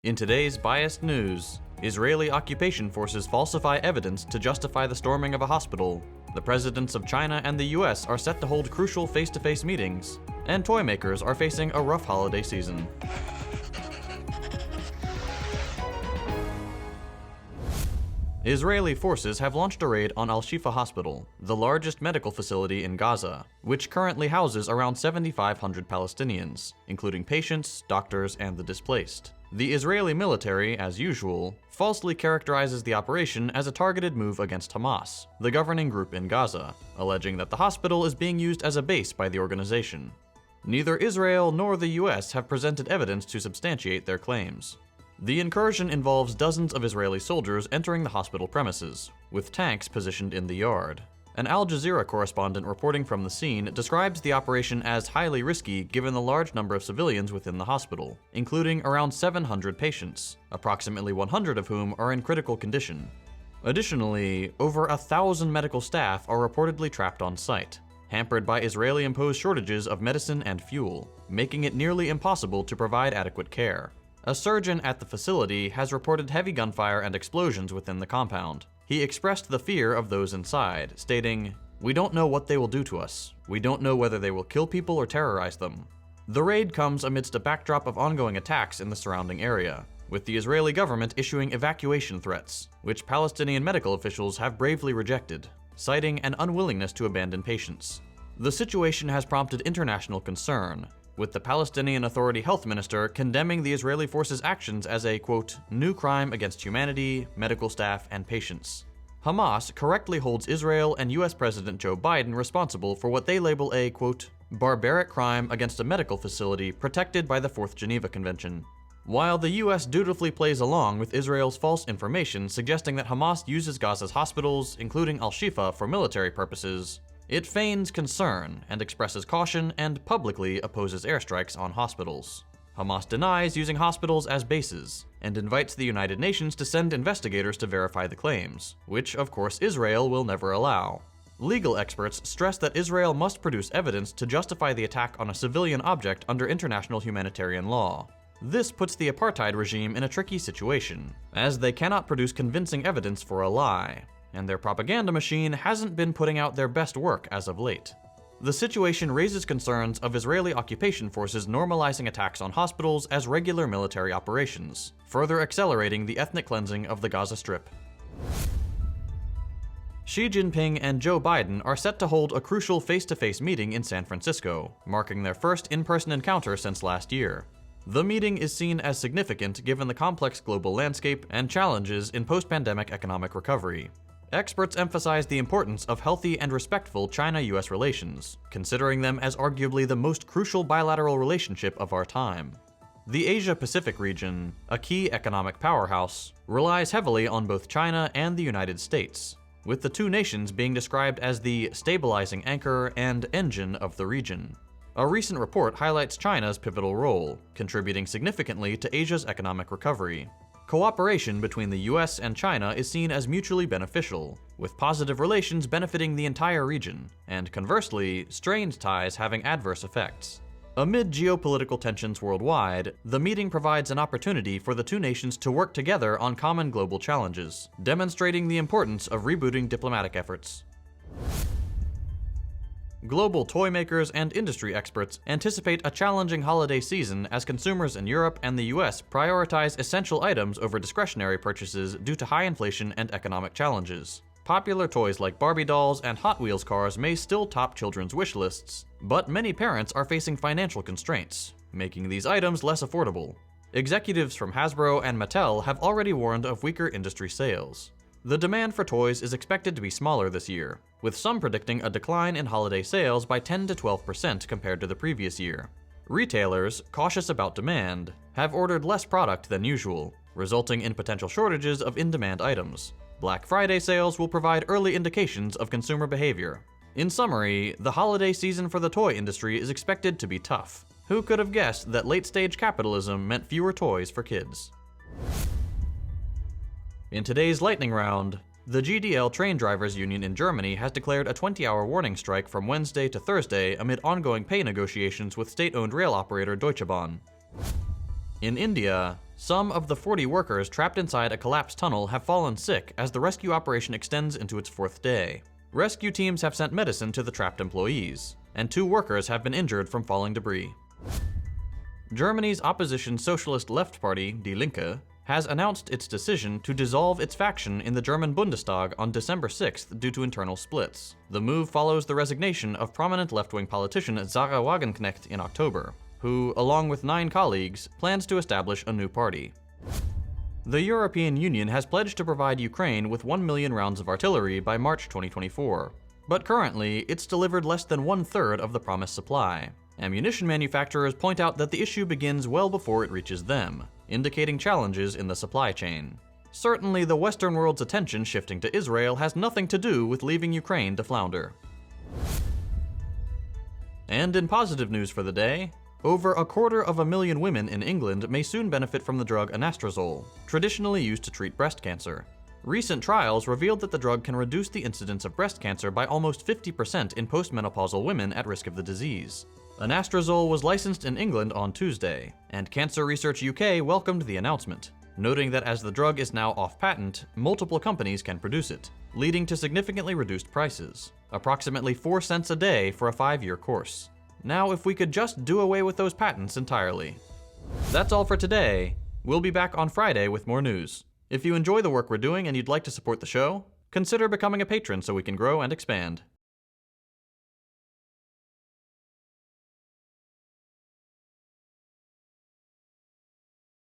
In today's biased news, Israeli occupation forces falsify evidence to justify the storming of a hospital. The presidents of China and the US are set to hold crucial face-to-face meetings, and toy makers are facing a rough holiday season. Israeli forces have launched a raid on Al-Shifa hospital, the largest medical facility in Gaza, which currently houses around 7,500 Palestinians, including patients, doctors, and the displaced. The Israeli military, as usual, falsely characterizes the operation as a targeted move against Hamas, the governing group in Gaza, alleging that the hospital is being used as a base by the organization. Neither Israel nor the US have presented evidence to substantiate their claims. The incursion involves dozens of Israeli soldiers entering the hospital premises, with tanks positioned in the yard. An Al Jazeera correspondent reporting from the scene describes the operation as highly risky given the large number of civilians within the hospital, including around 700 patients, approximately 100 of whom are in critical condition. Additionally, over 1,000 medical staff are reportedly trapped on site, hampered by Israeli-imposed shortages of medicine and fuel, making it nearly impossible to provide adequate care. A surgeon at the facility has reported heavy gunfire and explosions within the compound. He expressed the fear of those inside, stating, "We don't know what they will do to us. We don't know whether they will kill people or terrorize them." The raid comes amidst a backdrop of ongoing attacks in the surrounding area, with the Israeli government issuing evacuation threats, which Palestinian medical officials have bravely rejected, citing an unwillingness to abandon patients. The situation has prompted international concern, with the Palestinian Authority health minister condemning the Israeli forces' actions as a, quote, new crime against humanity, medical staff, and patients. Hamas correctly holds Israel and US President Joe Biden responsible for what they label a, quote, barbaric crime against a medical facility protected by the Fourth Geneva Convention. While the US dutifully plays along with Israel's false information suggesting that Hamas uses Gaza's hospitals, including Al-Shifa, for military purposes, it feigns concern and expresses caution and publicly opposes airstrikes on hospitals. Hamas denies using hospitals as bases and invites the United Nations to send investigators to verify the claims, which of course Israel will never allow. Legal experts stress that Israel must produce evidence to justify the attack on a civilian object under international humanitarian law. This puts the apartheid regime in a tricky situation, as they cannot produce convincing evidence for a lie, and their propaganda machine hasn't been putting out their best work as of late. The situation raises concerns of Israeli occupation forces normalizing attacks on hospitals as regular military operations, further accelerating the ethnic cleansing of the Gaza Strip. Xi Jinping and Joe Biden are set to hold a crucial face-to-face meeting in San Francisco, marking their first in-person encounter since last year. The meeting is seen as significant given the complex global landscape and challenges in post-pandemic economic recovery. Experts emphasize the importance of healthy and respectful China-US relations, considering them as arguably the most crucial bilateral relationship of our time. The Asia-Pacific region, a key economic powerhouse, relies heavily on both China and the United States, with the two nations being described as the stabilizing anchor and engine of the region. A recent report highlights China's pivotal role, contributing significantly to Asia's economic recovery. Cooperation between the US and China is seen as mutually beneficial, with positive relations benefiting the entire region, and conversely, strained ties having adverse effects. Amid geopolitical tensions worldwide, the meeting provides an opportunity for the two nations to work together on common global challenges, demonstrating the importance of rebooting diplomatic efforts. Global toy makers and industry experts anticipate a challenging holiday season as consumers in Europe and the US prioritize essential items over discretionary purchases due to high inflation and economic challenges. Popular toys like Barbie dolls and Hot Wheels cars may still top children's wish lists, but many parents are facing financial constraints, making these items less affordable. Executives from Hasbro and Mattel have already warned of weaker industry sales. The demand for toys is expected to be smaller this year, with some predicting a decline in holiday sales by 10 to 12% compared to the previous year. Retailers, cautious about demand, have ordered less product than usual, resulting in potential shortages of in-demand items. Black Friday sales will provide early indications of consumer behavior. In summary, the holiday season for the toy industry is expected to be tough. Who could have guessed that late-stage capitalism meant fewer toys for kids? In today's lightning round, the GDL train drivers union in Germany has declared a 20-hour warning strike from Wednesday to Thursday amid ongoing pay negotiations with state-owned rail operator Deutsche Bahn. In India, Some of the 40 workers trapped inside a collapsed tunnel have fallen sick as the rescue operation extends into its 4th day. Rescue teams have sent medicine to the trapped employees, and 2 workers have been injured from falling debris. Germany's opposition socialist left party, Die Linke, has announced its decision to dissolve its faction in the German Bundestag on December 6th due to internal splits. The move follows the resignation of prominent left-wing politician Sarah Wagenknecht in October, who, along with 9 colleagues, plans to establish a new party. The European Union has pledged to provide Ukraine with 1 million rounds of artillery by March 2024, but currently it's delivered less than 1/3 of the promised supply. Ammunition manufacturers point out that the issue begins well before it reaches them, indicating challenges in the supply chain. Certainly, the Western world's attention shifting to Israel has nothing to do with leaving Ukraine to flounder. And in positive news for the day, over 250,000 women in England may soon benefit from the drug anastrozole, traditionally used to treat breast cancer. Recent trials revealed that the drug can reduce the incidence of breast cancer by almost 50% in postmenopausal women at risk of the disease. Anastrozole was licensed in England on Tuesday, and Cancer Research UK welcomed the announcement, noting that as the drug is now off patent, multiple companies can produce it, leading to significantly reduced prices, approximately 4 cents a day for a 5-year course. Now, if we could just do away with those patents entirely. That's all for today. We'll be back on Friday with more news. If you enjoy the work we're doing and you'd like to support the show, consider becoming a patron so we can grow and expand.